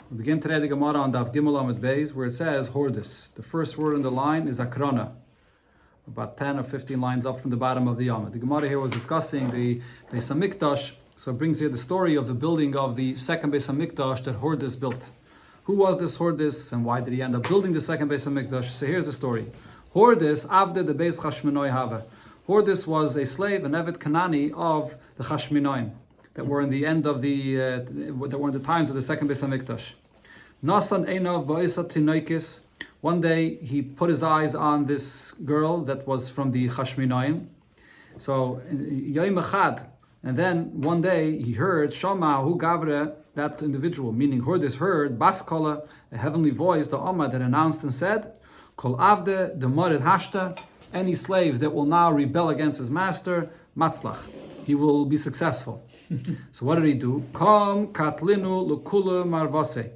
We begin today the Gemara on Daf Gimel Amud Beis, where it says Hordis. The first word in the line is Akrona, about 10 or 15 lines up from the bottom of the Yamud. The Gemara here was discussing the Beis HaMikdash, so it brings here the story of the building of the second Beis HaMikdash that Hordis built. Who was this Hordis, and why did he end up building the second Beis HaMikdash? So here's the story. Hordis avde the Beis Chashmonoi have. Hordis was a slave, an Evet Kanani of the Chashmonoim that were in the end of that were in the times of the second Beis HaMikdash. Nasan Einav Ba'isa Tinoikis. One day he put his eyes on this girl that was from the Chashmonoim. So Yom Echad, and then one day he heard Shama Hu Gavre, that individual, meaning Hordis heard Baskola, a heavenly voice, the Amma that announced and said, Kol Avde the Morid Hashta, any slave that will now rebel against his master, Matzlach, he will be successful. So what did he do? Kom katlinu lukula marvase.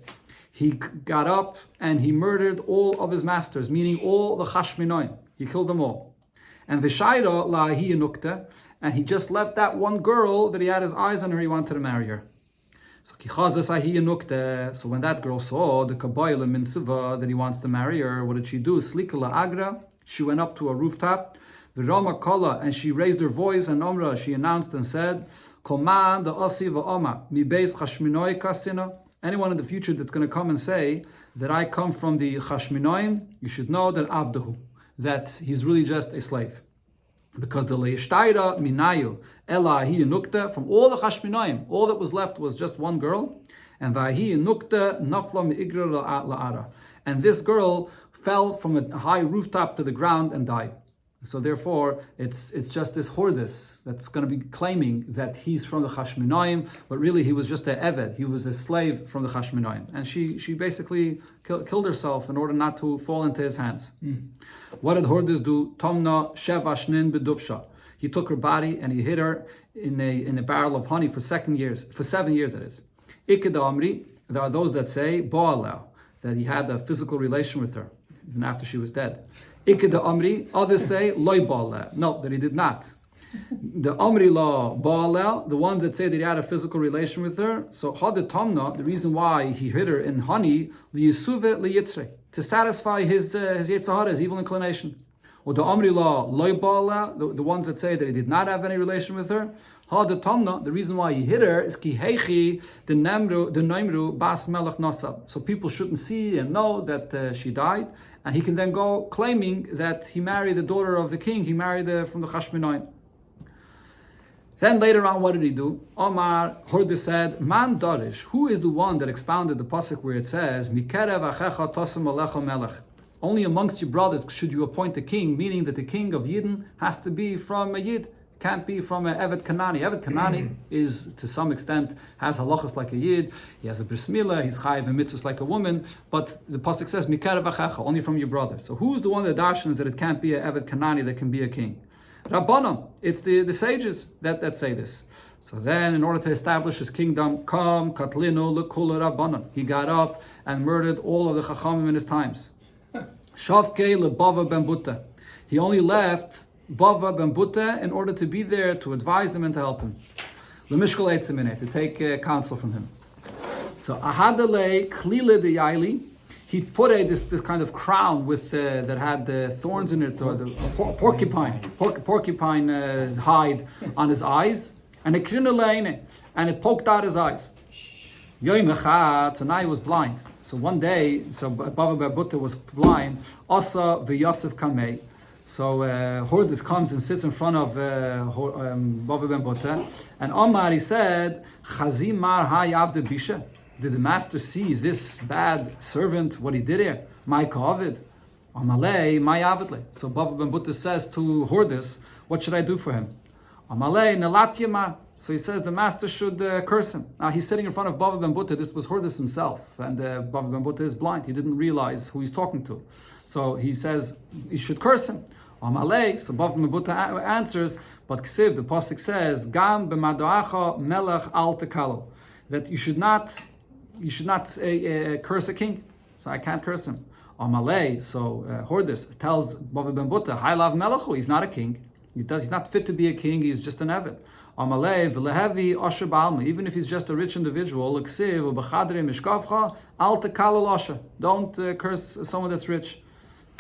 He got up and he murdered all of his masters, meaning all the Chashmonoim. He killed them all. And v'shayra lahi nukta, and he just left that one girl that he had his eyes on her. He wanted to marry her. So so when that girl saw the kabayla min siva that he wants to marry her, what did she do? Slikala agra. She went up to a rooftop. V'rama kala, and she raised her voice, and Omra, she announced and said, Koman the Asiva Oma, mi beis Chashmonoi kasina. Anyone in the future that's going to come and say that I come from the Chashmonoim, you should know that Avdahu, that he's really just a slave. Because the Leishtaira Minayu, Elahi Nukta, from all the Chashmonoim, all that was left was just one girl, and Vahi Nukta Nafla Mi'igra La'ara. And this girl fell from a high rooftop to the ground and died. So therefore, it's just this Hordis that's going to be claiming that he's from the Chashmonoim, but really he was just a Eved. He was a slave from the Chashmonoim. And she basically killed herself in order not to fall into his hands. What did Hordis do? Tomna Sheva Shnin Bedufsha. He took her body and he hid her in a barrel of honey for 7 years, that is. Ikeda Amri, there are those that say, Bo'alau, that he had a physical relation with her, even after she was dead. Ikeda Amri, others say loy ba'aleh. No, that he did not. The Amri law ba'aleh, the ones that say that he had a physical relation with her. So Hadet Tomna, the reason why he hid her in honey, liyisuve liyitzre, to satisfy his Yetzer Hara, his evil inclination. Or the Amri law loy ba'aleh, the ones that say that he did not have any relation with her. Hadet Tomna, the reason why he hid her is ki heichi the naimru bas melech nasab. So people shouldn't see and know that she died. And he can then go claiming that he married the daughter of the king. He married from the Chashmonoim. Then later on, what did he do? Omar Hordis said, Man Darish, who is the one that expounded the pasuk where it says, Mikerev achecha tosem alecha melech. Only amongst your brothers should you appoint a king, meaning that the king of Yidden has to be from a Yid. Can't be from an Evet Kanani. Evet Kanani is, to some extent, has halachas like a Yid. He has a bris milah. He's chayiv and mitzvahs like a woman. But the pasuk says mikarev achecha, only from your brother. So who's the one that darshans that it can't be an Evet Kanani that can be a king? Rabbanim. It's the sages that say this. So then, in order to establish his kingdom, kam katlinu lekula Rabbanim. He got up and murdered all of the chachamim in his times. Shavkei lebava ben Butta. He only left Bava Basra in order to be there to advise him and to help him. Lemishkol Eitzimine, to take counsel from him. So Ahadale Klile de Yaili, he put this kind of crown with that had thorns in it, or the porcupine hide on his eyes, and and it poked out his eyes. Yom Echad, so now he was blind. So one day, Bava Basra was blind. Asa v'Yosef Kamei. So Hordis comes and sits in front of Bava Basra, and Omar, he said, Chazim mar hayavde bisha. Did the master see this bad servant, what he did here? My kavid. Amalei, my avidle. So Bava Basra says to Hordis, what should I do for him? Amalei, nelat yema. So he says the master should curse him. Now he's sitting in front of Bava Basra. This was Hordis himself, and Bava Basra is blind. He didn't realize who he's talking to. So he says he should curse him. Amalei, so Bava Basra answers, but Ksiv, the pasuk says, Gam b'madoacha melech al tekalo, that you should not curse a king. So I can't curse him. Amalei, so Hordis tells Bava Basra, Hailav melechu, he's not a king. He's not fit to be a king. He's just an Eved. Amalei v'lehevi asher ba'alma. Even if he's just a rich individual, l'ksiv u'b'chadrei mishkavcha al tekalel asher. Don't curse someone that's rich.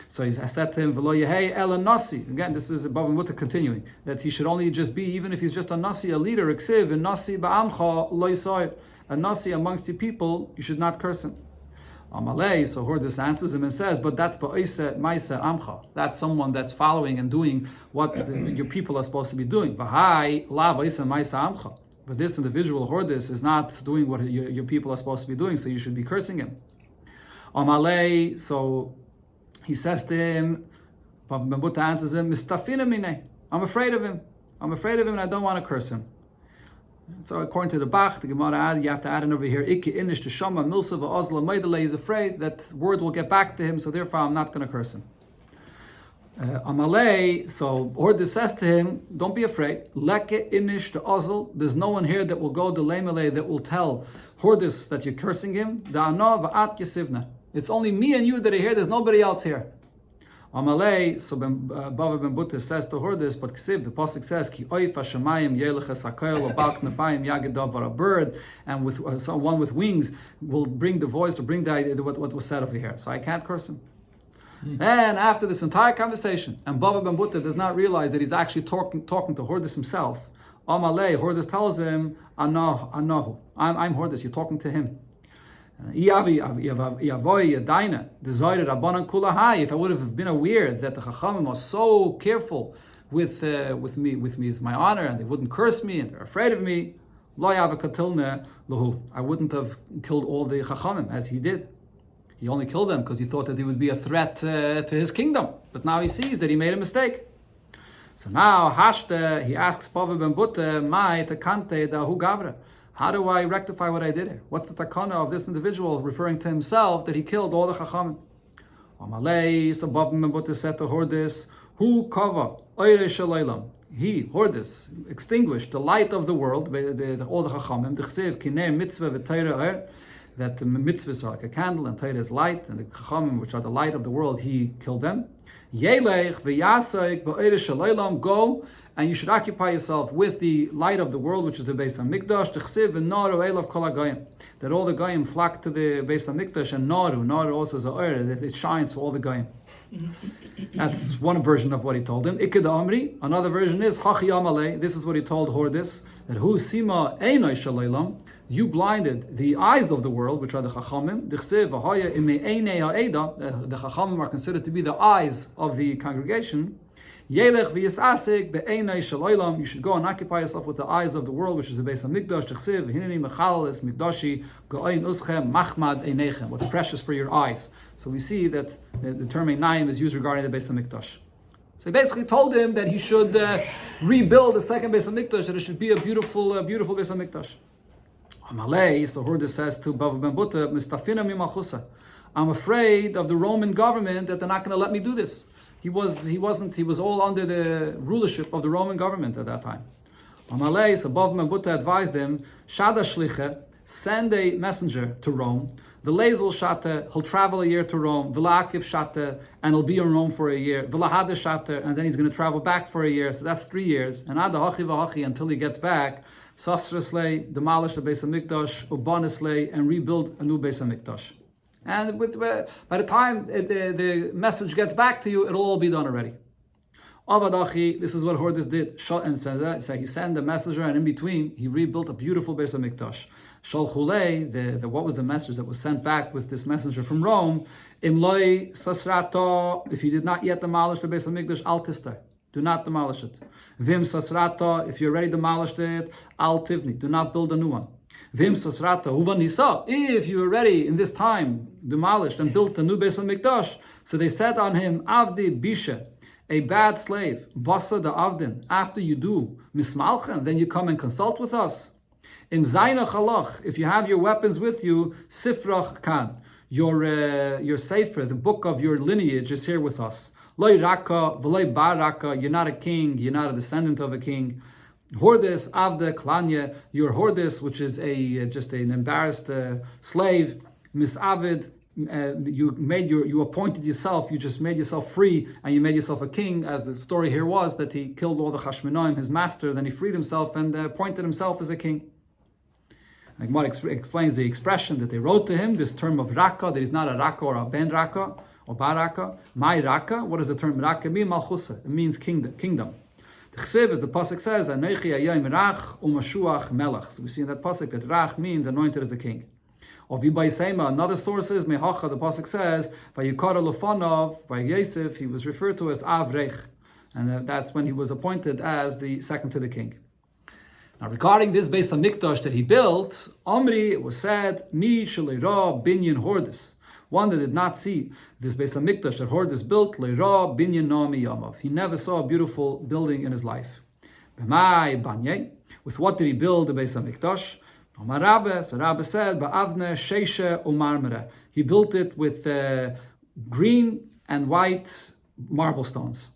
So I said to him, "V'lo yehei ela nasi." Again, this is Bava Basra continuing that he should only just be, even if he's just a nasi, a leader, ksiv and nasi ba'amcha lo yisayir. A nasi amongst the people, you should not curse him. Amalei, so Hordis answers him and says, but that's ba'isa ma'isa amcha. That's someone that's following and doing what your people are supposed to be doing. V'hai la ba'isa ma'isa amcha. But this individual Hordis is not doing what your people are supposed to be doing, so you should be cursing him. Amalei, so he says to him, Bava Basra answers him, Mistafina minei. I'm afraid of him. I'm afraid of him and I don't want to curse him. So according to the Bach, the Gemara, you have to add in over here, Ikke inish teshama milsa va'ozla meidele. He's afraid that word will get back to him, so therefore I'm not going to curse him. Amalei, so Hordis says to him, don't be afraid. Leke inish the ozl. There's no one here that will go the lemele that will tell Hordis that you're cursing him. Da'ano va'at yesivna. It's only me and you that are here. There's nobody else here. Amalei, so Bava Basra says to Hordis, but Ksiv, the pasuk says, Ki oif hashamayim yeleches hakayel obal knafayim yagedavar. A bird and with one with wings will bring the voice to bring the what was said over here. So I can't curse him. And after this entire conversation, and Bava Basra does not realize that he's actually talking to Hordis himself. Amalei, Hordis tells him, Anahu, I'm Hordis. You're talking to him. If I would have been aware that the Chachamim was so careful with me, with my honor, and they wouldn't curse me, and they're afraid of me, I wouldn't have killed all the Chachamim as he did. He only killed them because he thought that they would be a threat to his kingdom. But now he sees that he made a mistake. So now Hashte, he asks Bava Basra, Mai Takante Dahu Gavra. How do I rectify what I did here? What's the takana of this individual referring to himself that he killed all the chachamim? Amalei, so Bava Basra said to Hordis, Hu kava oire shalaylam. He, Hordis, extinguished the light of the world, all the chachamim. D'chsev kinei mitzvah v'teira that the mitzvahs are like a candle and Torah is light, and the chachamim, which are the light of the world, he killed them. Yelech v'yasek ba'oire shalaylam. Go, and you should occupy yourself with the light of the world, which is the Beis HaMikdash. T'chsiv v'naru elav kol ha'goyim. That all the goyim flock to the Beis HaMikdash, and naru also is a oir, that it shines for all the goyim. That's one version of what he told him. Ikeda Amri. Another version is Chachi Amalei. This is what he told Hordis, that Hu Sima Einai Shalaylam. You blinded the eyes of the world, which are the Chachamim. D'chsev v'haya imei einei ha'eda. The Chachamim are considered to be the eyes of the congregation. Yelech v'yisasik be'einai shalaylam. You should go and occupy yourself with the eyes of the world, which is the Beis HaMikdash. D'chsev hineni mechaleles mikdashi go'ein uschem machmad einechem. What's precious for your eyes. So we see that the term einayim is used regarding the Beis HaMikdash. So he basically told him that he should rebuild the second Beis HaMikdash, that it should be a beautiful, beautiful Beis HaMikdash. Amalei, so Hordis says to Bava Basra, Mistafina mimachusa. I'm afraid of the Roman government that they're not going to let me do this. He was all under the rulership of the Roman government at that time. Amalei, so Bava Basra advised him, Shada Shliche, send a messenger to Rome. V'lezel shate, he'll travel a year to Rome. V'la'akiv shate, and he'll be in Rome for a year. V'la'hada shate, and then he's going to travel back for a year. So that's 3 years. And ada hachi v'hachi, until he gets back, Sasraslei, demolish the Beis HaMikdash, Ubaneslei, and rebuild a new Beis HaMikdash. And by the time the message gets back to you, it'll all be done already. Avadachi, this is what Hordis did. So he sent the messenger, and in between, he rebuilt a beautiful Beis HaMikdash. Shalchulei, what was the message that was sent back with this messenger from Rome? Imloi sasrato, if you did not yet demolish the Beis HaMikdash, al tistar. Do not demolish it. Vim sasrata, if you already demolished it, al tivni, do not build a new one. Vim sasrata, huva nisa, if you already in this time demolished and built a new Beis HaMikdash, so they said on him, Avdi bisha, a bad slave, basa da avdin, after you do mismalchen, then you come and consult with us. Im zayna chalach, if you have your weapons with you, sifrach kan, your sefer, the book of your lineage is here with us. Loi raka, v'loi baraka, you're not a king, you're not a descendant of a king. Hordis avde klanya, your Hordis, which is just an embarrassed slave, misavid, you appointed yourself, you just made yourself free, and you made yourself a king, as the story here was, that he killed all the Chashmonaim, his masters, and he freed himself and appointed himself as a king. And Gemara explains the expression that they wrote to him, this term of Raka, that he's not a Raka or a Ben Raka, or Baraka. My Raka, what does the term Raka mean? Malchusa, it means kingdom. The Chsiv, as the pasuk says, Anochi Hayom Rach u'Mashuach Melech. So we see in that pasuk that Rach means anointed as a king. Or Vibaisema, another source is Mehacha, the pasuk says, Vayikara Lufanov, by Yosef, he was referred to as Avrech, and that's when he was appointed as the second to the king. Now, regarding this Beis Hamikdash that he built, Omri, it was said, Mi Sheleira Binyan Hordis, one that did not see this Beis Hamikdash that Hordis built, Leira Binyan Noami Yamav. He never saw a beautiful building in his life. B'mai Banye, with what did he build the Beis Hamikdash? So Rabbi said, Ba'avne Sheisha Umarmere. He built it with green and white marble stones.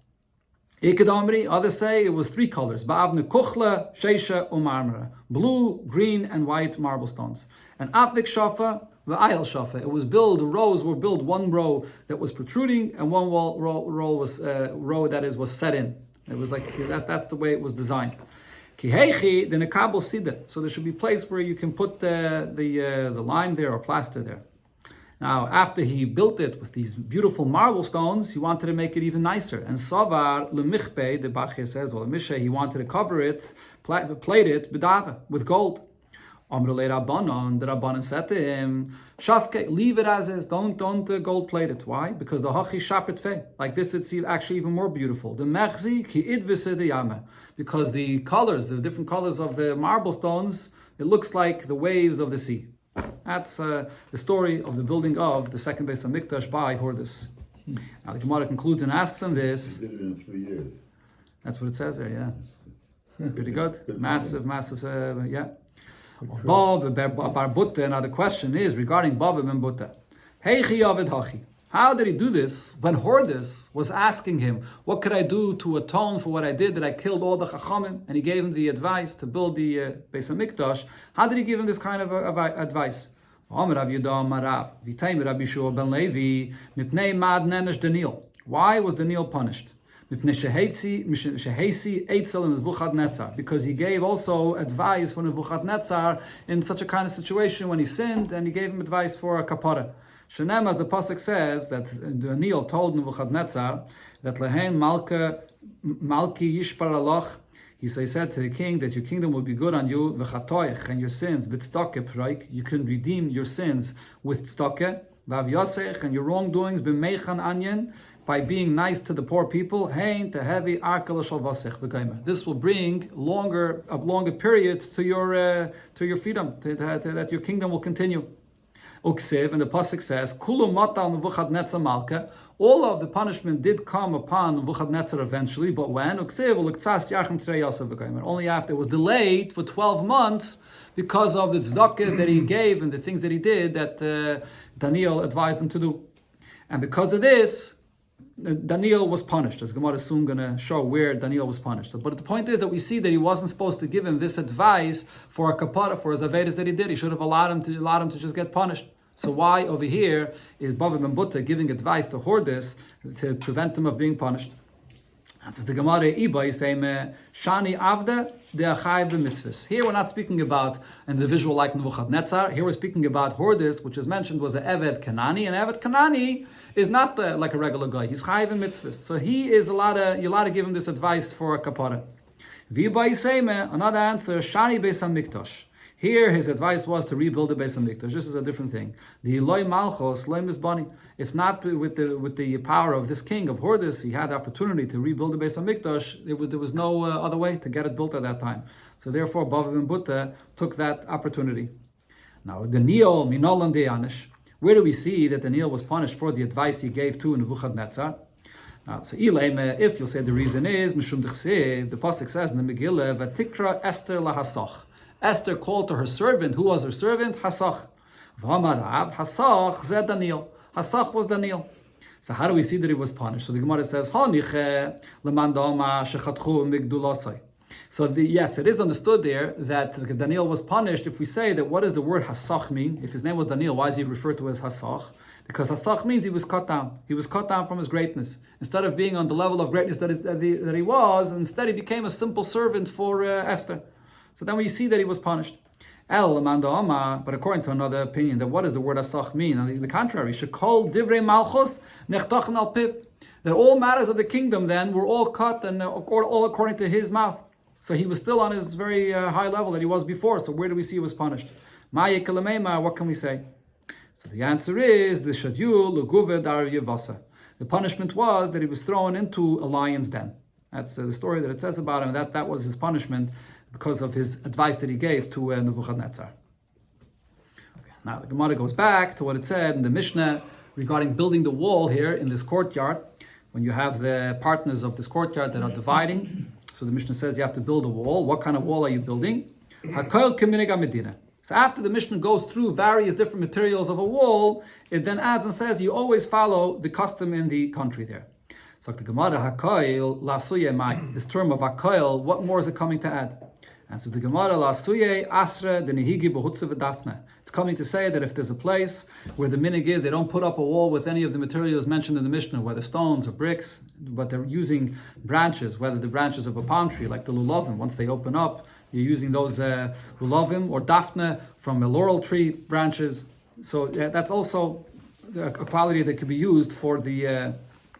Ikadamri, others say it was three colors. Ba'avne Kuchle Sheisha Umarmere. Blue, green, and white marble stones. And Apvik Shafa, V'ayel Shafa. It was built, the rows were built, one row that was protruding, and one row was set in. It was like, that's the way it was designed. Kihechi, then a kabel sida. So there should be a place where you can put the lime there or plaster there. Now, after he built it with these beautiful marble stones, he wanted to make it even nicer. And Savar lemichpe, the Bachir says, or Misha, he wanted to cover it, plate it b'dava, with gold. Amrulei Rabbanon, the Rabbanon said to him, Shafke, leave it as is, don't gold plate it. Why? Because the Hachi Shapet Fe, like this it's actually even more beautiful. The Mechzi ki idvise de yama, because the colors, the different colors of the marble stones, it looks like the waves of the sea. That's the story of the building of the second Beis Hamikdash by Hordis. Now the Gemara concludes and asks him this. He did it in 3 years. That's what it says there, yeah. Pretty good. Massive, yeah. Bava bar Buta. Now the question is regarding Bava ben Buta. Heichi Yavid Hachi. How did he do this when Hordis was asking him, what could I do to atone for what I did, that I killed all the Chachamim? And he gave him the advice to build the Beis Hamikdash. How did he give him this kind of advice? Why was Daniel punished? Because he gave also advice for Nebuchadnezzar in such a kind of situation when he sinned, and he gave him advice for a kapara. Shenem, as the pasuk says, that Daniel told Nebuchadnezzar that Lehen Malki Yishpar Aloch, he said to the king that your kingdom will be good on you, v'chatoich, and your sins, b'tztake proik, you can redeem your sins with tztake, v'av yosech, and your wrongdoings, b'meichan anyen, by being nice to the poor people, hein tehevi arkala shal vasech v'gaimer. This will bring a longer period to your freedom, that your kingdom will continue. Uksiv, and the pasuk says, Kulu matal Nebuchadnezzar malka. All of the punishment did come upon Nebuchadnezzar eventually, but when? Uksiv ulektsas yachem trei yasav v'gaimer. Only after it was delayed for 12 months because of the tzedakah that he gave and the things that he did that Daniel advised him to do. And because of this, Daniel was punished, as Gemara is soon going to show where Daniel was punished. But the point is that we see that he wasn't supposed to give him this advice for a kapara, for his avedas that he did. He should have allowed him to just get punished. So why over here is Bava ben Buta giving advice to Hordis to prevent him of being punished? That's the Gemara Iba is saying, Shani Avda de Achai b'mitzvahs. Here we're not speaking about an individual like Nebuchadnezzar. Here we're speaking about Hordis, which is mentioned was an Eved Kanani. And Eved Kanani is not like a regular guy. He's Chai b'mitzvahs. So he is you're allowed to give him this advice for a kapara. Viba Yiseme, another answer, Shani Beis Hamikdash. Here, his advice was to rebuild the Beis Hamikdash. This is a different thing. The Eloi Malchos, Eloi Mizbani. If not with the power of this king of Hordis, he had the opportunity to rebuild the Beis Hamikdash. There was no other way to get it built at that time. So therefore, Bava ben Buta took that opportunity. Now, Daniel Minolan Deyanish. Where do we see that Daniel was punished for the advice he gave to Nebuchadnezzar? Now, so if you'll say the reason is Mishum Dechse, the pasuk says in the Megillah, Vatikra Esther lahasach. Esther called to her servant. Who was her servant? Hasach. V'amarav Hasach zed Daniel. Hasach was Daniel. So how do we see that he was punished? So the Gemara says, Haniche lemandama shechatchu migdulasai. So yes, it is understood there that Daniel was punished. If we say that, what does the word Hasach mean? If his name was Daniel, why is he referred to as Hasach? Because Hasach means he was cut down. He was cut down from his greatness. Instead of being on the level of greatness that he was, instead he became a simple servant for Esther. So then we see that he was punished. But according to another opinion, that what does the word Hasach mean? On the contrary, Shekol Divrei Malchus Nechtochen al Piv. That all matters of the kingdom then were all cut and all according to his mouth. So he was still on his very high level that he was before. So where do we see he was punished? What can we say? So the answer is the Shadyul Luguve Dar Yevasa. The punishment was that he was thrown into a lion's den. That's the story that it says about him. That was his punishment because of his advice that he gave to Nebuchadnezzar. Okay. Now the Gemara goes back to what it said in the Mishnah regarding building the wall here in this courtyard. When you have the partners of this courtyard that are dividing, so the Mishnah says you have to build a wall. What kind of wall are you building? Hakol k'minega medina. So after the Mishnah goes through various different materials of a wall, it then adds and says you always follow the custom in the country there. So the Gemara Hakoil lasuye mai. This term of Hakoil, what more is it coming to add? And says the Gemara lasuye asra denihigi behutze v'dafna. It's coming to say that if there's a place where the minig is, they don't put up a wall with any of the materials mentioned in the Mishnah, whether stones or bricks, but they're using branches, whether the branches of a palm tree, like the lulavim. Once they open up, you're using those lulavim or daphne from a laurel tree branches. So that's also a quality that could be used for the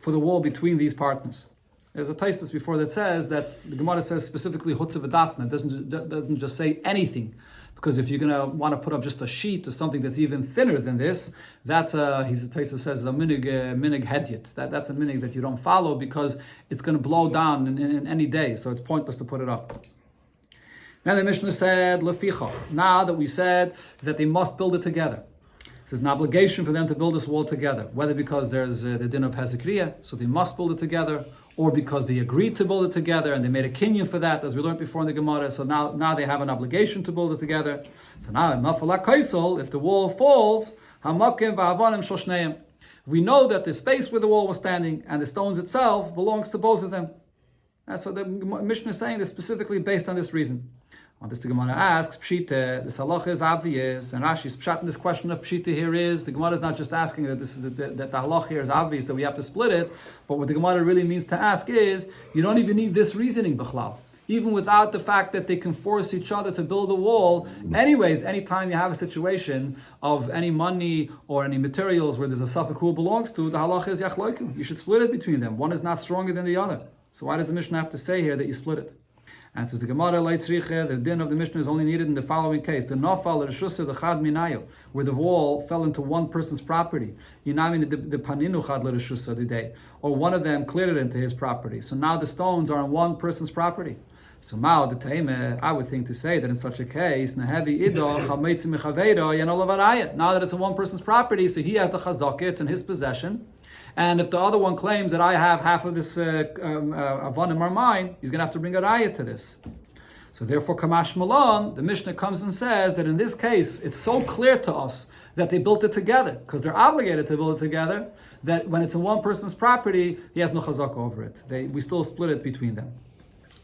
wall between these partners. There's a Taisus before that says that the Gemara says specifically chutz v'dafna. It doesn't just say anything. Because if you're going to want to put up just a sheet or something that's even thinner than this, that's Taisa says a minig hedyet. That's a minig that you don't follow because it's going to blow down in any day, so it's pointless to put it up. Then the Mishnah said, Leficha. Now that we said that they must build it together. There's an obligation for them to build this wall together, whether because there's the din of Hezekiah, so they must build it together, or because they agreed to build it together and they made a kinyan for that, as we learned before in the Gemara. So now they have an obligation to build it together. So now, if the wall falls, we know that the space where the wall was standing and the stones itself belongs to both of them. And so the Mishnah is saying this specifically based on this reason. On this, the Gemara asks, Pshita, the halacha is obvious, and Rashi's pshat in this question of Pshita here is, the Gemara is not just asking that that the halacha here is obvious, that we have to split it, but what the Gemara really means to ask is, you don't even need this reasoning, B'chlal. Even without the fact that they can force each other to build a wall, anyways, anytime you have a situation of any money or any materials where there's a suffix who it belongs to, the halacha is yachloikum. You should split it between them. One is not stronger than the other. So why does the Mishnah have to say here that you split it? And says the Gemara Leitzriche, the din of the Mishnah is only needed in the following case: the nafal reshusa the chad minayo, where the wall fell into one person's property. Yinamin the paninu chad reshusa the day, or one of them cleared it into his property. So now the stones are on one person's property. So Mao the Taime, I would think to say that in such a case, Nahevi Ido Chametzi Mechavedo Yanolavarayat. Now that it's a one person's property, so he has the chazakah, it's in his possession. And if the other one claims that I have half of this avanim are mine, he's going to have to bring a raya to this. So therefore, Kamash Malon, the Mishnah comes and says that in this case, it's so clear to us that they built it together, because they're obligated to build it together, that when it's in one person's property, he has no chazakah over it. We still split it between them.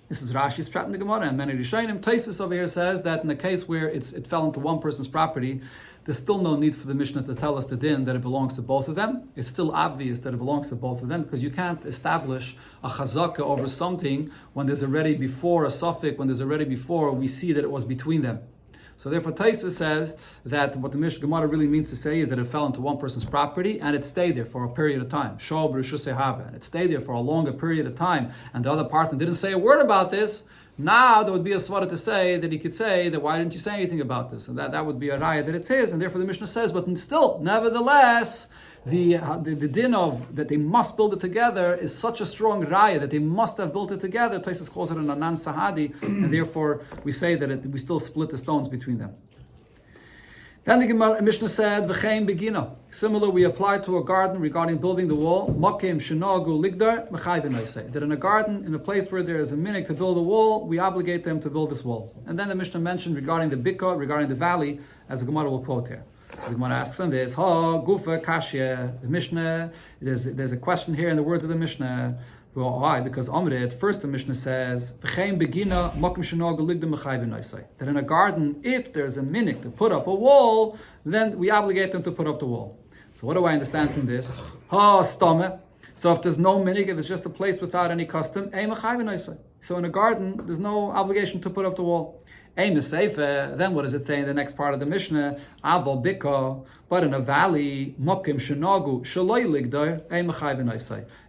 This is Rashi's pshat in the Gemara, and many Rishonim. Taisus over here says that in the case where it fell into one person's property, there's still no need for the Mishnah to tell us the din that it belongs to both of them. It's still obvious that it belongs to both of them, because you can't establish a chazakah over something when there's already before a suffix, when there's already before we see that it was between them. So therefore Taisa says that what the Mishnah Gemara really means to say is that it fell into one person's property and it stayed there for a period of time. Shob Rishusei Habe. And it stayed there for a longer period of time, and the other partner didn't say a word about this. Now there would be a svara to say that he could say that why didn't you say anything about this? And that would be a raya that it's his, and therefore the Mishnah says, but still, nevertheless, the din of that they must build it together is such a strong raya that they must have built it together. Taisus calls it an anan sahadi, and therefore we say that we still split the stones between them. Then the Mishnah said, "V'chein begina." Similar, we apply to a garden regarding building the wall. Makim shenagu ligdar mechayvin. I say that in a garden, in a place where there is a minhag to build a wall, we obligate them to build this wall. And then the Mishnah mentioned regarding the bika, regarding the valley, as the Gemara will quote here. So the Gemara asks on this, "Ha gufa kashya." The Mishnah, there's a question here in the words of the Mishnah. Well, why? Because Amrit, first the Mishnah says, that in a garden, if there's a minhag to put up a wall, then we obligate them to put up the wall. So what do I understand from this? So if there's no minhag, if it's just a place without any custom, so in a garden, there's no obligation to put up the wall. Then what does it say in the next part of the Mishnah? Aval bika, but in a valley, mokim shenagu shaloi ligdar,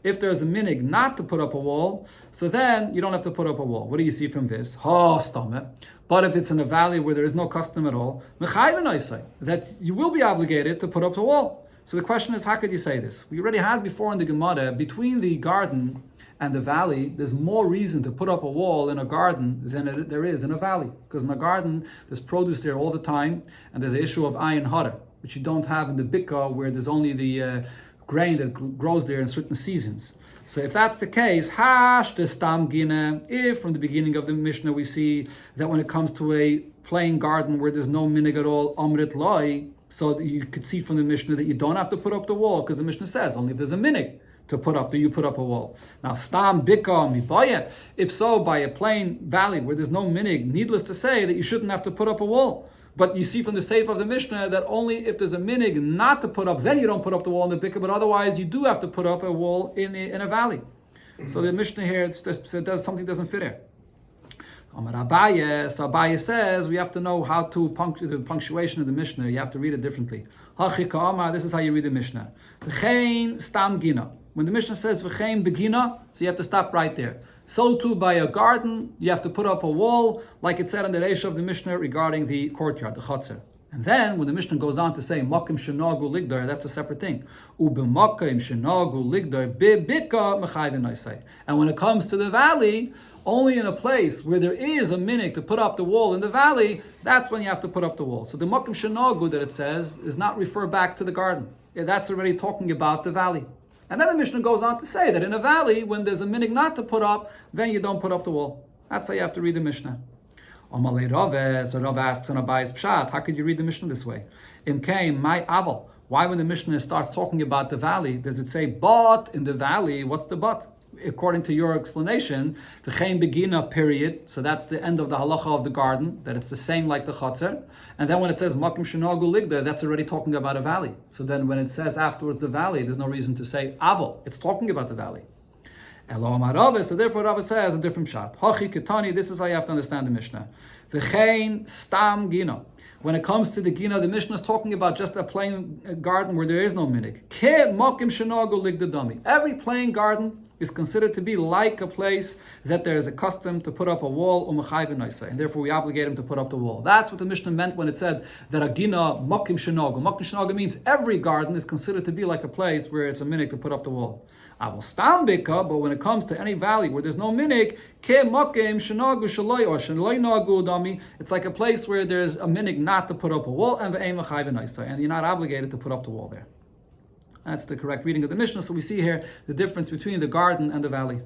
if there's a minhag not to put up a wall, so then you don't have to put up a wall. What do you see from this? But if it's in a valley where there is no custom at all, that you will be obligated to put up the wall. So the question is, how could you say this? We already had before in the Gemara, between the garden and the valley, there's more reason to put up a wall in a garden than there is in a valley. Because in a garden, there's produce there all the time, and there's the issue of ayin hara, which you don't have in the bika, where there's only the grain that grows there in certain seasons. So if that's the case, if from the beginning of the Mishnah we see that when it comes to a plain garden where there's no minhag at all, amrit loi, so you could see from the Mishnah that you don't have to put up the wall, because the Mishnah says only if there's a minhag to put up, do you put up a wall? Now, stam bika mibaya. If so, by a plain valley where there's no minhag, needless to say that you shouldn't have to put up a wall. But you see from the seif of the Mishnah that only if there's a minhag not to put up, then you don't put up the wall in the bika. But otherwise, you do have to put up a wall in a valley. So the Mishnah here does something doesn't fit here. Amar Abaye, so Abaye says we have to know how to the punctuation of the Mishnah. You have to read it differently. This is how you read the Mishnah. V'chein stam gina. When the Mishnah says v'chein begina, so you have to stop right there. So too by a garden, you have to put up a wall, like it said in the Reisha of the Mishnah regarding the courtyard, the chotzer. And then when the Mishnah goes on to say makim shenagu ligdar, that's a separate thing. Ubemakim shenagu ligdar bibika mechayvin naisai. And when it comes to the valley, only in a place where there is a minhag to put up the wall in the valley, that's when you have to put up the wall. So the makim shenagu that it says is not refer back to the garden. That's already talking about the valley. And then the Mishnah goes on to say that in a valley, when there's a minhag not to put up, then you don't put up the wall. That's how you have to read the Mishnah. So Rav asks on Abaye's pshat, how could you read the Mishnah this way? Imkei my aval. Why when the Mishnah starts talking about the valley, does it say, but in the valley, what's the but? According to your explanation, v'chein begina period, so that's the end of the halacha of the garden, that it's the same like the chotzer. And then when it says makim shenagu ligda, that's already talking about a valley. So then when it says afterwards the valley, there's no reason to say aval. It's talking about the valley. So therefore Rava says a different shot. Hachi ketani, this is how you have to understand the Mishnah. V'chein stam gina. When it comes to the gina, the Mishnah is talking about just a plain garden where there is no minhag. Ke makim shenagu ligda dami. Every plain garden is considered to be like a place that there is a custom to put up a wall, and therefore we obligate him to put up the wall. That's what the Mishnah meant when it said that a gina makim shenagu. Makim shenagu means every garden is considered to be like a place where it's a minhag to put up the wall. Aval stam bika, but when it comes to any valley where there's no minhag, ke makim shenagu shaloi or shaloi nagu dami, it's like a place where there's a minhag not to put up a wall, and you're not obligated to put up the wall there. That's the correct reading of the Mishnah. So we see here the difference between the garden and the valley.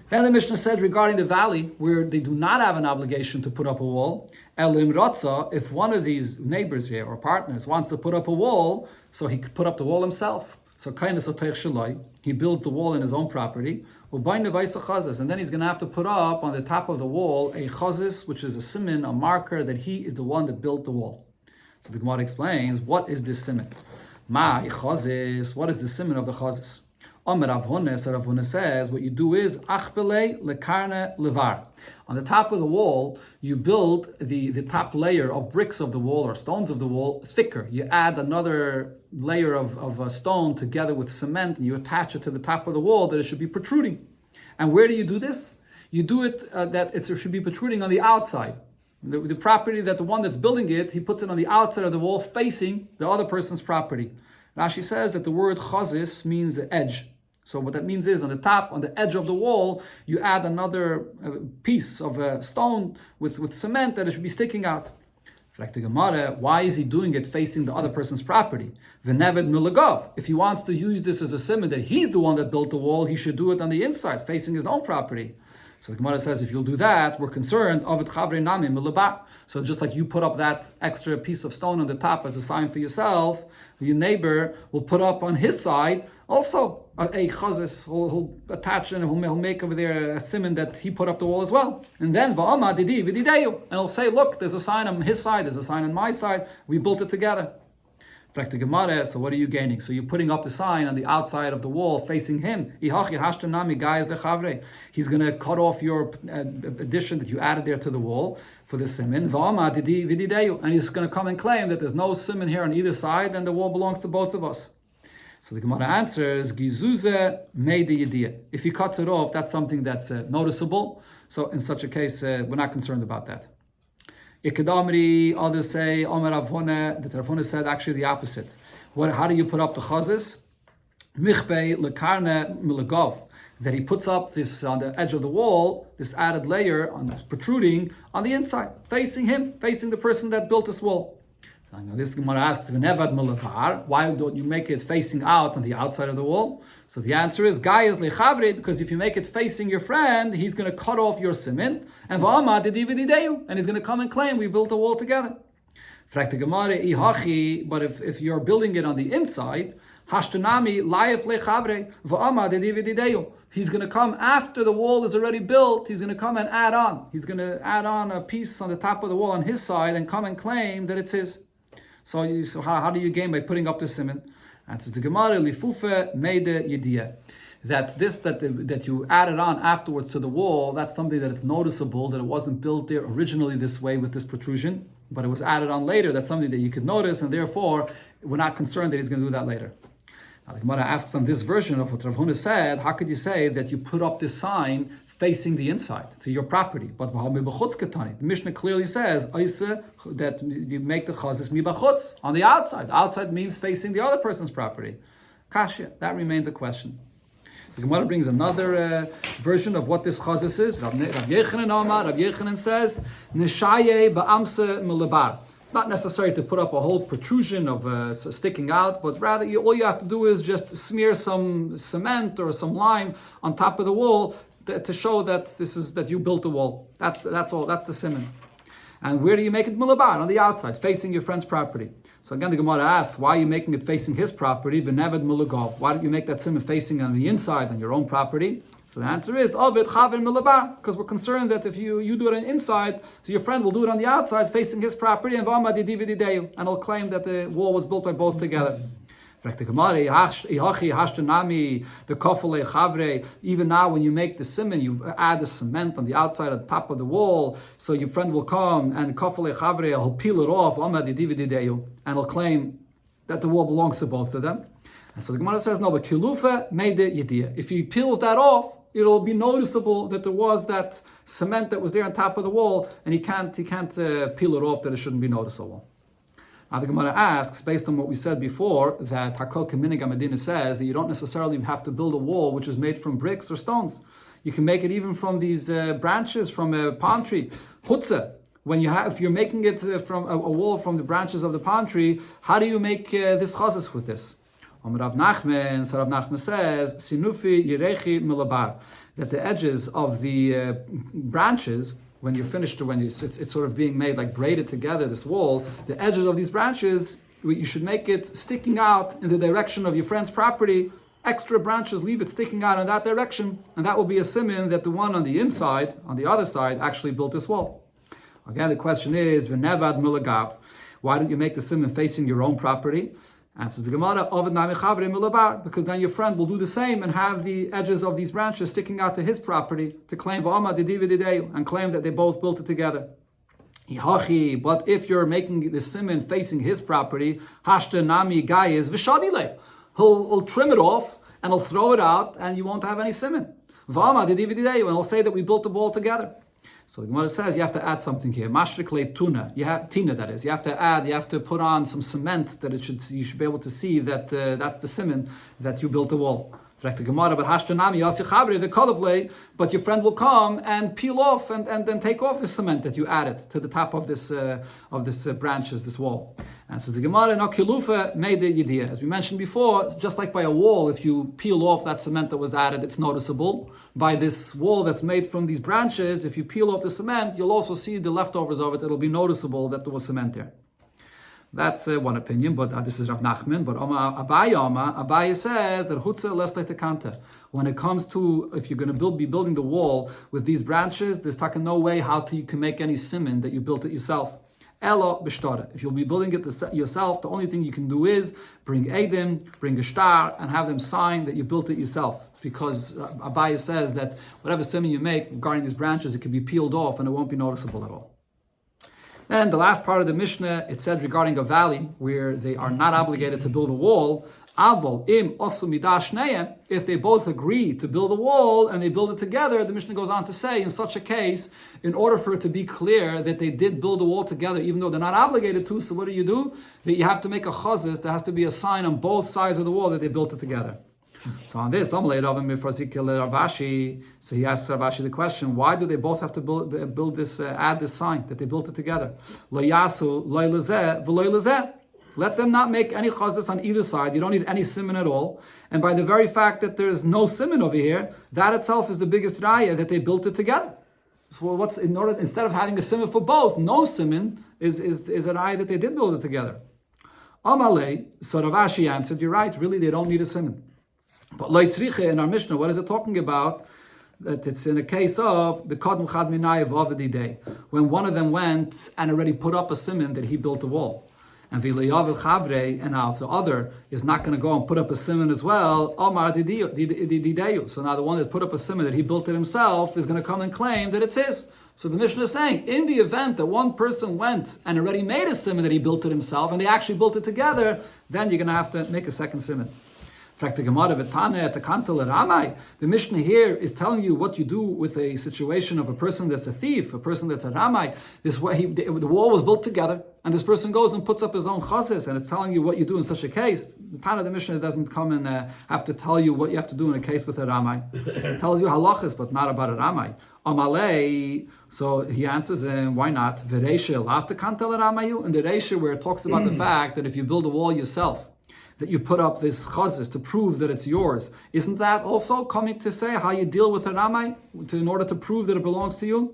Then the Mishnah said regarding the valley, where they do not have an obligation to put up a wall, elim ratza, if one of these neighbors here or partners wants to put up a wall, so he could put up the wall himself. So he builds the wall in his own property, and then he's going to have to put up on the top of the wall a chazis, which is a siman, a marker that he is the one that built the wall. So the Gemara explains, what is this siman? Ma chazis, what is the siman of the chazis? Rav Huna says, what you do is achbele lekarne levar. On the top of the wall, you build the top layer of bricks of the wall or stones of the wall thicker. You add another layer of stone together with cement, and you attach it to the top of the wall that it should be protruding. And where do you do this? You do it that it should be protruding on the outside. The property that the one that's building it, he puts it on the outside of the wall facing the other person's property. Rashi says that the word chazis means the edge. So what that means is on the top, on the edge of the wall, you add another piece of stone with cement that it should be sticking out. Why is he doing it facing the other person's property? V'neved milagov. If he wants to use this as a simon that he's the one that built the wall, he should do it on the inside, facing his own property. So the Gemara says, if you'll do that, we're concerned of it chavre nami milabar. So just like you put up that extra piece of stone on the top as a sign for yourself, your neighbor will put up on his side also a chazis. He'll attach and he'll make over there a simon that he put up the wall as well. And then va'ama didi v'dideyu, and he'll say, look, there's a sign on his side, there's a sign on my side. We built it together. So what are you gaining? So you're putting up the sign on the outside of the wall facing him. He's going to cut off your addition that you added there to the wall for the siman. And he's going to come and claim that there's no siman here on either side and the wall belongs to both of us. So the Gemara answers, Gizuze made the yediyah. If he cuts it off, that's something that's noticeable. So in such a case, we're not concerned about that. Ikadamri, others say, Omer Avhone, the Rav Huna said actually the opposite. How do you put up the chazis? Michbei lekarne milagov, that he puts up this on the edge of the wall, this added layer protruding on the inside, facing him, facing the person that built this wall. Now this Gemara asks, why don't you make it facing out on the outside of the wall? So the answer is, because if you make it facing your friend, he's going to cut off your simin, and he's going to come and claim we built a wall together. But if you're building it on the inside, he's going to come after the wall is already built. He's going to come and add on. He's going to add on a piece on the top of the wall on his side and come and claim that it's his. So how do you gain by putting up the siman? That's the Gemara lifufe made the yediyah. That you added on afterwards to the wall, that's something that it's noticeable that it wasn't built there originally this way with this protrusion, but it was added on later. That's something that you could notice, and therefore we're not concerned that he's going to do that later. Now the Gemara asks on this version of what Rav Huna said, how could you say that you put up this sign facing the inside to your property? But the Mishnah clearly says that you make the chazis mibachutz on the outside. Outside means facing the other person's property. Kasha, that remains a question. The Gemara brings another version of what this chazis is. Rav Yechanan says, Nishaye ba'amse milabar. It's not necessary to put up a whole protrusion of sticking out, but rather all you have to do is just smear some cement or some lime on top of the wall to show that you built the wall. That's all. That's the siman. And where do you make it? Milabar, on the outside, facing your friend's property. So again, the Gemara asks, why are you making it facing his property? V'nevad mulagov. Why don't you make that siman facing on the inside, on your own property? So the answer is, Ovid chavin milabar, because we're concerned that if you do it on the inside, so your friend will do it on the outside, facing his property, and he'll claim that the wall was built by both together. Even now, when you make the siman, you add the cement on the outside, on top of the wall, so your friend will come and he'll peel it off, and he'll claim that the wall belongs to both of them. And so the Gemara says, no, but kilufa made the yediyah. If he peels that off, it'll be noticeable that there was that cement that was there on top of the wall, and he can't peel it off, that it shouldn't be noticeable. Now the Gemara asks, based on what we said before, that Hakol Keminig Medina says that you don't necessarily have to build a wall which is made from bricks or stones. You can make it even from these branches from a palm tree. Hutzah. If you're making it from a wall from the branches of the palm tree, how do you make this chazis with this? Rav Nachman says, Sinufi Yirechi Milabar, that the edges of the branches, when you're finished, it's sort of being made like braided together, this wall, the edges of these branches, you should make it sticking out in the direction of your friend's property. Extra branches, leave it sticking out in that direction, and that will be a siman that the one on the inside, on the other side, actually built this wall. Again, the question is, V'nevad milagav, why don't you make the siman facing your own property? Answers the Gemara, because then your friend will do the same and have the edges of these branches sticking out to his property to claim and claim that they both built it together. But if you're making the siman facing his property, he'll trim it off and he'll throw it out and you won't have any siman. And he'll say that we built the wall together. So the Gemara says you have to add something here. Mashrikle tuna, tina that is. You have to put on some cement that you should be able to see that that's the siman that you built the wall. But your friend will come and peel off and then take off the cement that you added to the top of this branches, this wall. And so the Gemara in Akilufa made the idea. As we mentioned before, just like by a wall, if you peel off that cement that was added, it's noticeable. By this wall that's made from these branches, if you peel off the cement, you'll also see the leftovers of it. It'll be noticeable that there was cement there. That's one opinion, but this is Rav Nachman. But Abaye says that Hutze less like the Kanta. When it comes to, if you're going to be building the wall with these branches, there's no way how you can make any siman that you built it yourself. Elo b'shtara. If you'll be building it yourself, the only thing you can do is bring Eidim, bring a star, and have them sign that you built it yourself. Because Abaye says that whatever siman you make regarding these branches, it can be peeled off and it won't be noticeable at all. Then the last part of the Mishnah, it said regarding a valley where they are not obligated to build a wall. Avol im osumidash if they both agree to build a wall and they build it together, the Mishnah goes on to say, in such a case, in order for it to be clear that they did build a wall together, even though they're not obligated to, so what do? That you have to make a chazis, there has to be a sign on both sides of the wall that they built it together. So on this, so he asked Ravashi the question: why do they both have to build this, add this sign that they built it together? Let them not make any chazas on either side. You don't need any siman at all. And by the very fact that there is no siman over here, that itself is the biggest raya that they built it together. So instead of having a siman for both, no siman is a raya that they did build it together. Amalei, so Ravashi answered, you're right. Really, they don't need a siman. But Leitzriche in our Mishnah, what is it talking about? That it's in a case of the Kadm Chad Minai of Avadi Day, when one of them went and already put up a siman that he built a wall. And Vilayavil Chavre, and now if the other is not going to go and put up a siman as well, Amar Dideyu. So now the one that put up a siman that he built it himself is going to come and claim that it's his. So the Mishnah is saying, in the event that one person went and already made a siman that he built it himself, and they actually built it together, then you're going to have to make a second siman. The Mishnah here is telling you what you do with a situation of a person that's a thief, a person that's a ramai. This way, the wall was built together, and this person goes and puts up his own chazis, and it's telling you what you do in such a case. The Tana of the Mishnah doesn't come and have to tell you what you have to do in a case with a ramai. It tells you halachas, but not about a ramai. Amalei, so he answers, why not? V'reisha lafta kantel ramayu, in the reisha where it talks about the fact that if you build a wall yourself, that you put up this chazis to prove that it's yours. Isn't that also coming to say how you deal with a ramai in order to prove that it belongs to you?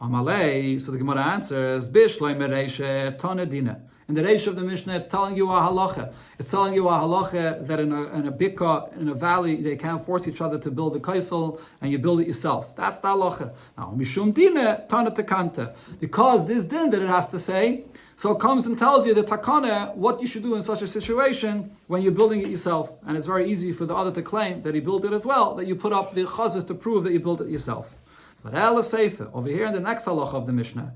Amalei, so the Gemara answers, Bishloi mereishe tonedina. In the reish of the Mishnah, it's telling you a halacha. It's telling you a halacha that in a bikah, in a valley, they can't force each other to build a kaisel, and you build it yourself. That's the halacha. Now, mishum dina tanetekanta. Because this din that it has to say, so it comes and tells you the takana, what you should do in such a situation when you're building it yourself. And it's very easy for the other to claim that he built it as well, that you put up the chazis to prove that you built it yourself. But Ela Seifa, over here in the next halacha of the Mishnah,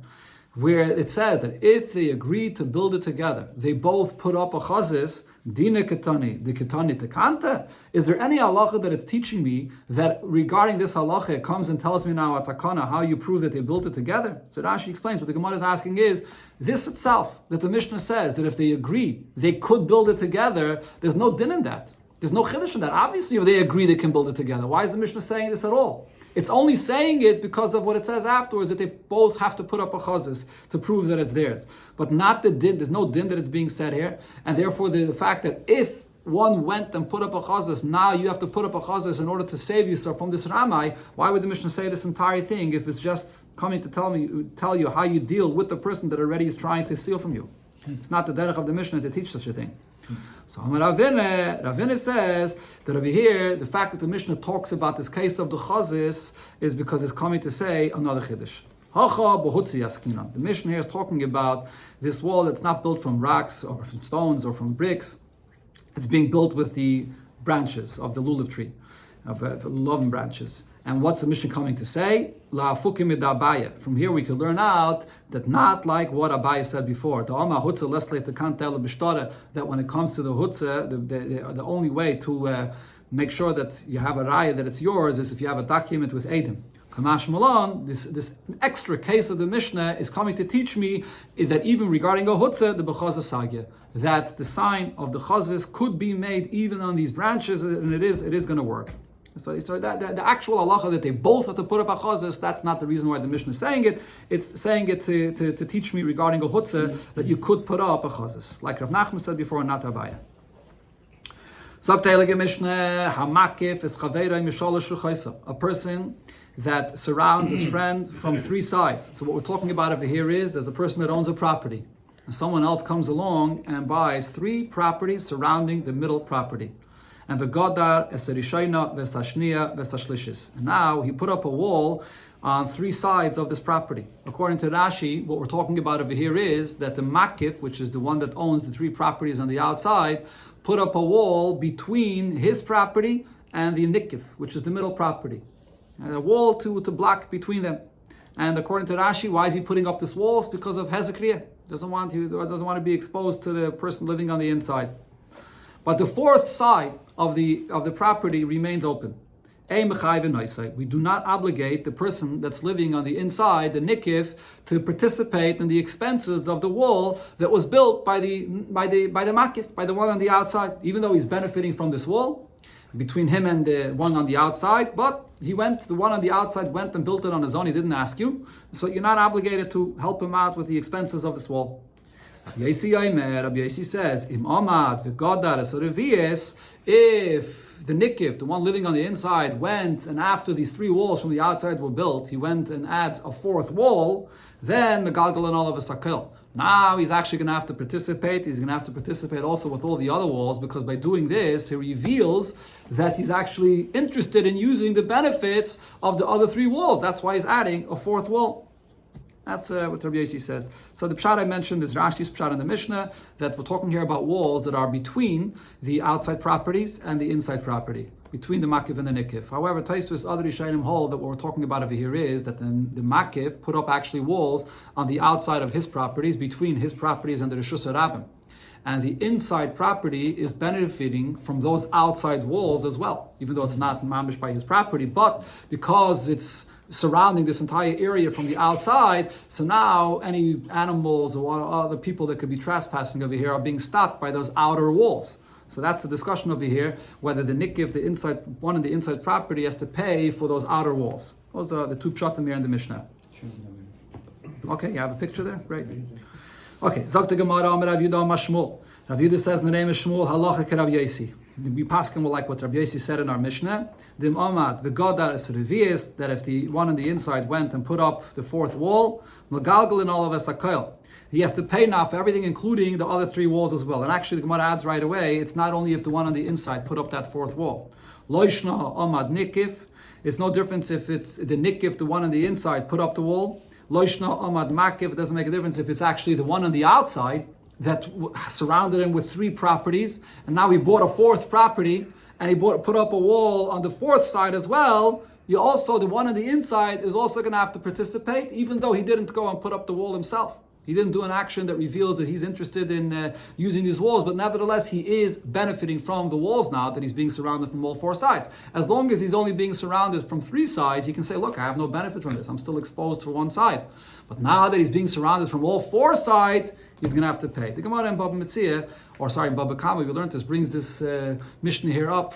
where it says that if they agreed to build it together, they both put up a chazis, dina ketani, the ketani tekanta. Is there any halacha that it's teaching me that regarding this halacha, it comes and tells me now at takana how you prove that they built it together? So Rashi explains what the Gemara is asking is, this itself, that the Mishnah says that if they agree, they could build it together, there's no din in that. There's no chiddush in that. Obviously, if they agree, they can build it together. Why is the Mishnah saying this at all? It's only saying it because of what it says afterwards, that they both have to put up a chazis to prove that it's theirs. But not the din, there's no din that it's being said here. And therefore, the fact that if one went and put up a chazis, now you have to put up a chazis in order to save yourself from this ramai, why would the Mishnah say this entire thing if it's just coming to tell you how you deal with the person that already is trying to steal from you? It's not the derech of the Mishnah to teach such a thing. So Ravina says that over here, the fact that the Mishnah talks about this case of the chazis is because it's coming to say another chiddush. The Mishnah here is talking about this wall that's not built from rocks or from stones or from bricks. It's being built with the branches of the lulav tree, of lulav branches. And what's the Mishnah coming to say? From here we can learn out that not like what Abaye said before, that when it comes to the hutzah, the only way to make sure that you have a raya that it's yours is if you have a document with Eidim. Kamash Malon, this extra case of the Mishnah is coming to teach me that even regarding a hutzah, the b'chazah sagya, that the sign of the chazis could be made even on these branches, and it is going to work. So the actual halacha that they both have to put up a chazis, that's not the reason why the Mishnah is saying it. It's saying it to teach me regarding a chutzah that you could put up a chazis, like Rav Nachman said before, not Abaya. A person that surrounds his friend from three sides. So what we're talking about over here is there's a person that owns a property, and someone else comes along and buys three properties surrounding the middle property. And v'godar eserishayna v'sashniya v'sashlishis. And now he put up a wall on three sides of this property. According to Rashi, what we're talking about over here is that the makif, which is the one that owns the three properties on the outside, put up a wall between his property and the nikif, which is the middle property. And a wall to block between them. And according to Rashi, why is he putting up this wall? It's because of Hezekiah. Doesn't want to be exposed to the person living on the inside. But the fourth side of the property remains open. We do not obligate the person that's living on the inside, the nikif, to participate in the expenses of the wall that was built by the makif, by the one on the outside, even though he's benefiting from this wall between him and the one on the outside. But the one on the outside went and built it on his own. He didn't ask you, so you're not obligated to help him out with the expenses of this wall. Rabbi Yosi says, Im Amad v'godar esarevies, if the nikif, the one living on the inside, went and after these three walls from the outside were built, he went and adds a fourth wall, then megalgal and all of a sakel. Now he's actually going to have to participate. He's going to have to participate also with all the other walls, because by doing this, he reveals that he's actually interested in using the benefits of the other three walls. That's why he's adding a fourth wall. That's what Rabbi Yosi says. So the pshat I mentioned is Rashi's pshat in the Mishnah, that we're talking here about walls that are between the outside properties and the inside property, between the makif and the nikif. However, Taisvis other Rishonim hold that what we're talking about over here is that the makif put up actually walls on the outside of his properties, between his properties and the Rishus HaRabim. And the inside property is benefiting from those outside walls as well, even though it's not mamish by his property, but because it's surrounding this entire area from the outside, so now any animals or other people that could be trespassing over here are being stopped by those outer walls. So that's the discussion over here, whether the nikif, the inside one in the inside property, has to pay for those outer walls. Those are the two pshatim here in the Mishnah. Okay, you have a picture there? Great. Okay, Zok the Gemara Amar Rav Yehuda Mashmul. Rav Yehuda says in the name of Shmuel, Halacha ke Rav Yosi. We paskin will like what Rabbi Yosi said in our Mishnah. Dim Amad v'godar es revius, that if the one on the inside went and put up the fourth wall, megalgal in all of esakayil, he has to pay now for everything, including the other three walls as well. And actually, the Gemara adds right away, it's not only if the one on the inside put up that fourth wall. Loishna Amad nikif. It's no difference if it's the nikif, the one on the inside, put up the wall. Loishna Amad makif. It doesn't make a difference if it's actually the one on the outside that surrounded him with three properties, and now he bought a fourth property, and he put up a wall on the fourth side as well. You also, the one on the inside is also going to have to participate, even though he didn't go and put up the wall himself. He didn't do an action that reveals that he's interested in using these walls, but nevertheless he is benefiting from the walls now that he's being surrounded from all four sides. As long as he's only being surrounded from three sides, he can say, look, I have no benefit from this. I'm still exposed to one side. But now that he's being surrounded from all four sides, he's going to have to pay. The Gemara in Bava Bava Kama, we learned this, brings this Mishnah here up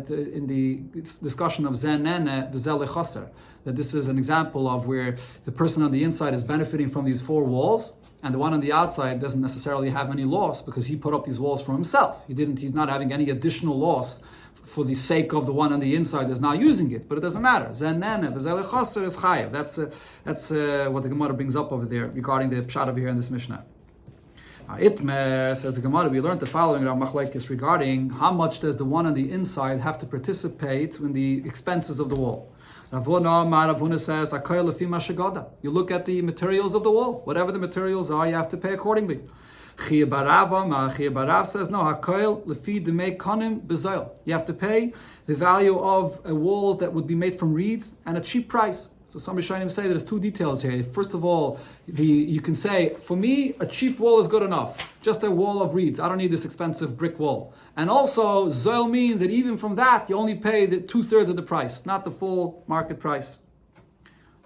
in the discussion of Zenene v'zel lechaser, that this is an example of where the person on the inside is benefiting from these four walls, and the one on the outside doesn't necessarily have any loss because he put up these walls for himself. He's not having any additional loss for the sake of the one on the inside that's not using it, but it doesn't matter. Zenene v'zel lechaser is chayev. That's what the Gemara brings up over there regarding the pshat over here in this Mishnah. Itmer, says the Gemara, we learned the following Machlekes regarding how much does the one on the inside have to participate in the expenses of the wall. Ravuna says, you look at the materials of the wall. Whatever the materials are, you have to pay accordingly. Chia Barav says, no, you have to pay the value of a wall that would be made from reeds and a cheap price. So some Rishonim say that there's two details here. First of all, you can say, for me, a cheap wall is good enough. Just a wall of reeds. I don't need this expensive brick wall. And also, Zoil means that even from that, you only pay the 2/3 of the price, not the full market price.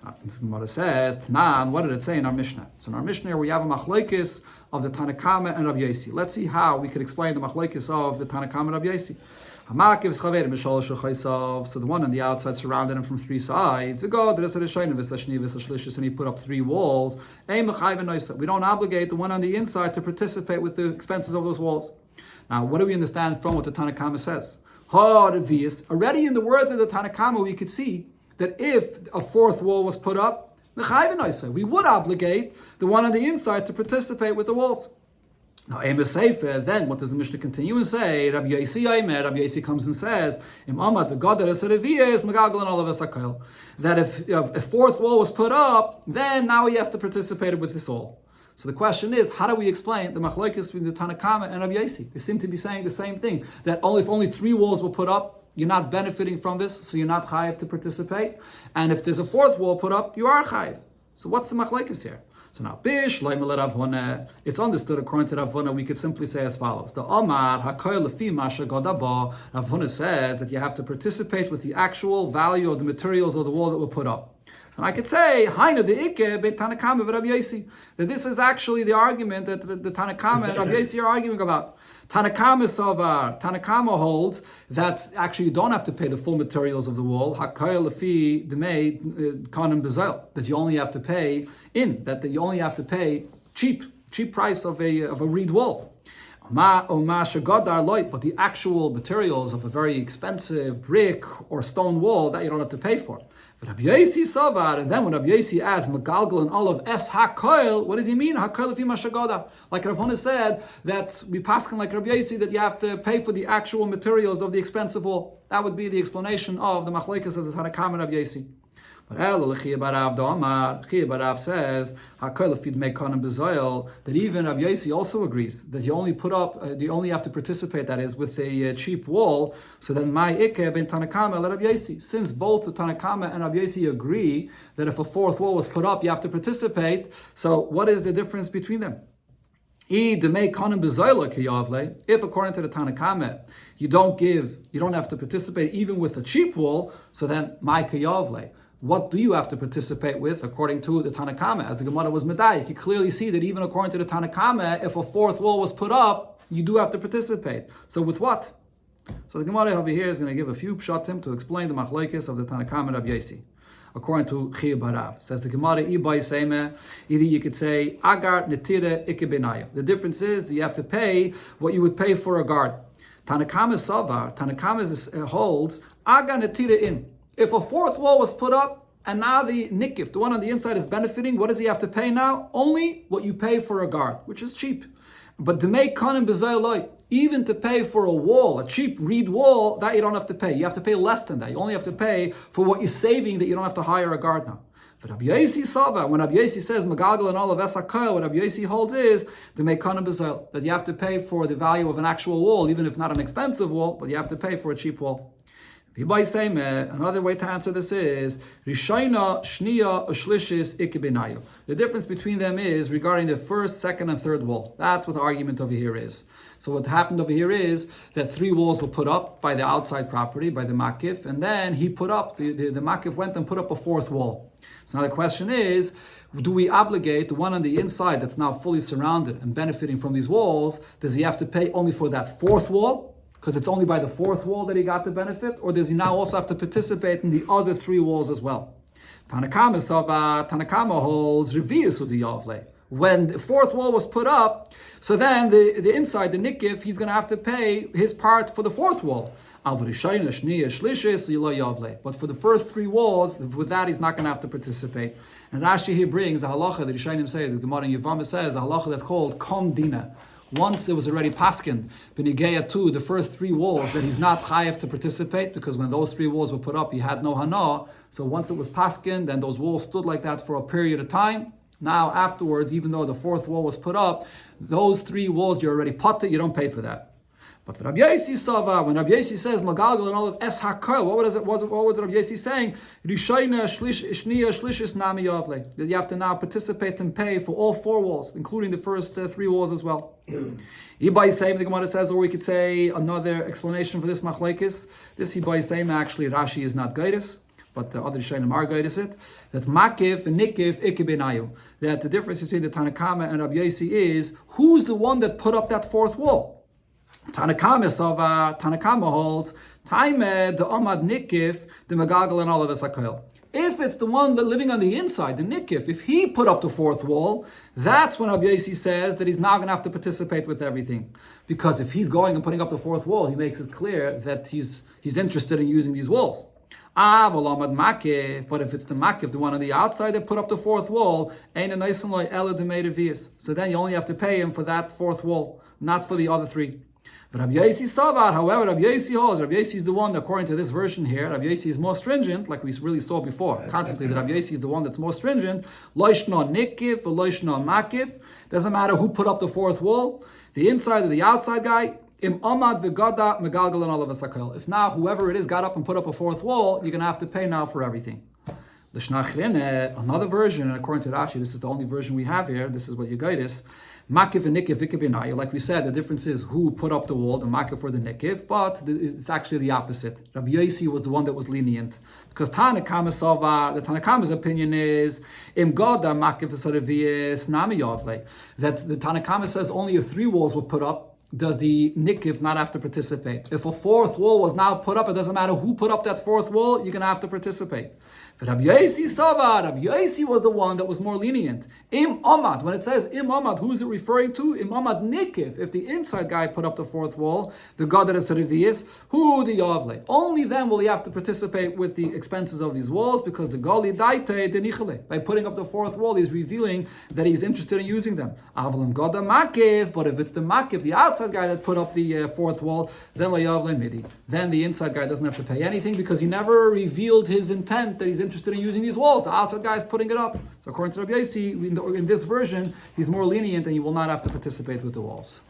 The Gemara says, Tanan, what did it say in our Mishnah? So in our Mishnah we have a machlokes of the Tanakama and Rabbi Yosi. Let's see how we could explain the machlokes of the Tanakama and Rabbi Yosi. So the one on the outside surrounded him from three sides. And he put up three walls. We don't obligate the one on the inside to participate with the expenses of those walls. Now, what do we understand from what the Tanakama says? Already in the words of the Tanakama, we could see that if a fourth wall was put up, we would obligate the one on the inside to participate with the walls. Now, then what does the Mishnah continue and say? Rabbi Yosi comes and says, that if a fourth wall was put up, then now he has to participate with this wall. So the question is, how do we explain the machlokes between the Tanakama and Rabbi Yosi? They seem to be saying the same thing, that if only three walls were put up, you're not benefiting from this, so you're not chayiv to participate. And if there's a fourth wall put up, you are chayiv. So what's the machlokes here? So now, it's understood according to Rav Huna, we could simply say as follows. The Omar HaKoil Lefi Masha Godaba, Rav Huna says that you have to participate with the actual value of the materials of the wall that were put up. And I could say, Hainu de Ike be Tanakama v'Rabbi Yosi, that this is actually the argument that the Tanakama and Rabbi Yosi are arguing about. Tanakama Savar, Tanakama holds that actually you don't have to pay the full materials of the wall. Hakayel lefi demei kanim bezel, that you only have to pay that you only have to pay cheap price of a reed wall. But the actual materials of a very expensive brick or stone wall, that you don't have to pay for. Rabbi Yosi Savar, and then when Rabbi Yosi adds Magalgal and all of Es HaKoil, what does he mean? HaKoil Lefi Mashagoda. Like Rav Huna said, that we paskin like Rabbi Yosi, that you have to pay for the actual materials of the expensive wall. That would be the explanation of the machlokes of the Tanakama and Rabbi Yosi. But Barav says that even Rabbi Yosi also agrees that you only put up, you only have to participate, that is, with a cheap wall. So then my Ikke ben Tanakama and Rabbi Yosi, since both the Tanakama and Rabbi Yosi agree that if a fourth wall was put up, you have to participate. So what is the difference between them? If according to the Tanakama, you don't have to participate even with a cheap wall, so then my Kayavle. What do you have to participate with according to the Tanakama? As the Gemara was medayik, you clearly see that even according to the Tanakama, if a fourth wall was put up, you do have to participate. So with what? So the Gemara over here is going to give a few pshatim to explain the machlokes of the Tanakama and Rabbi Yosi. According to Chiyah Barav, says the Gemara, either you could say agar netire ikebenaya. The difference is that you have to pay what you would pay for a guard. Tanakama savar, Tanakama holds agar netire in. If a fourth wall was put up and now the nikif, the one on the inside, is benefiting, what does he have to pay now? Only what you pay for a guard, which is cheap. But to make kanim b'zayaloi, even to pay for a wall, a cheap reed wall, that you don't have to pay. You have to pay less than that. You only have to pay for what you're saving, that you don't have to hire a guard now. But Rabbi Yosi Sava, when Rabbi Yosi says Magalgal and all of Esakayel, what Rabbi Yosi holds is to make kanim b'zayal, that you have to pay for the value of an actual wall, even if not an expensive wall, but you have to pay for a cheap wall. Another way to answer this is Rishayna, Shniya, Ushlishis, Ikibinayu. The difference between them is regarding the first, second, and third wall. That's what the argument over here is. So what happened over here is that three walls were put up by the outside property, by the Makif, and then he put up, the Makif went and put up a fourth wall. So now the question is, do we obligate the one on the inside that's now fully surrounded and benefiting from these walls, does he have to pay only for that fourth wall? Because it's only by the fourth wall that he got the benefit, or does he now also have to participate in the other three walls as well? Tanakama holds Revius Udiyavle. When the fourth wall was put up, so then the inside, the nikif, he's going to have to pay his part for the fourth wall. But for the first three walls, with that he's not going to have to participate. And Rashi here brings a halacha that Rishonim say, the Gemara in Yevamah says, a halacha that's called Kom Dina. Once there was already paskin, b'nigeya to the first three walls, that he's not chayav to participate, because when those three walls were put up, he had no hana. So once it was paskin, then those walls stood like that for a period of time. Now afterwards, even though the fourth wall was put up, those three walls you're already potter, you don't pay for that. But for Rabbi Yosi Sava, when Rabbi Yosi says Magalgal and all of Es HaKoil, what was Rabbi Yosi saying? Rishayna Shniya Shlishis Nami Yavle. That you have to now participate and pay for all four walls, including the first three walls as well. Ibai Seim, the Gemara says, or we could say another explanation for this machlekes. This Ibai Seim, actually Rashi is not Gaitis. but the other Shainim are guided it, that Makif and Nikif Ikibinayu, that the difference between the Tanakama and Rabbi Yosi is who's the one that put up that fourth wall. Tanakama holds Taime the Amad Nikif the Magagal and all of Esakil. If it's the one that living on the inside, the Nikif, if he put up the fourth wall, that's when Rabbi Yosi says that he's not going to have to participate with everything. Because if he's going and putting up the fourth wall, he makes it clear that he's interested in using these walls. But if it's the Makif, the one on the outside that put up the fourth wall, so then you only have to pay him for that fourth wall, not for the other three. But Rabbi Yosi Savar, however, Rabbi Yosi holds, Rabbi Yosi is the one, according to this version here, Rabbi Yosi is more stringent, like we really saw before, constantly, that Rabbi Yosi is the one that's more stringent. Loishna Nikif or Loishna Makif, doesn't matter who put up the fourth wall, the inside or the outside guy, Im Amad Vigada Megalgal and all of Asakal. If now whoever it is got up and put up a fourth wall, you're going to have to pay now for everything. Another version, and according to Rashi, this is the only version we have here, this is what you guide is. Makif and Nikif, Vikibinayu. Like we said, the difference is who put up the wall, the Makif or the Nikif, but it's actually the opposite. Rabbi Yosi was the one that was lenient. Because Tanakama Sava, the Tanakama's opinion is, Im Goda Makif Saravias Nami Yovle, that the Tanakama says only if 3 walls were put up, does the Nikif not have to participate. If a 4th wall was now put up, it doesn't matter who put up that 4th wall, you're going to have to participate. But Rabbi Yosi Sava, Rabbi Yosi was the one that was more lenient. Im Amad, when it says Im Amad, who is it referring to? Im Amad Nikif, if the inside guy put up the 4th wall, the God that is Revius, who the Yavle. Only then will he have to participate with the expenses of these walls, because the Gali Daite de Nichale. By putting up the 4th wall, he's revealing that he's interested in using them. Avlam Goda Makif, but if it's the Makif, the outside guy that put up the 4th wall, then La Yavle Midi. Then the inside guy doesn't have to pay anything, because he never revealed his intent that he's interested in using these walls. The outside guy is putting it up. So according to Rabbi Yosi, in this version, he's more lenient and he will not have to participate with the walls.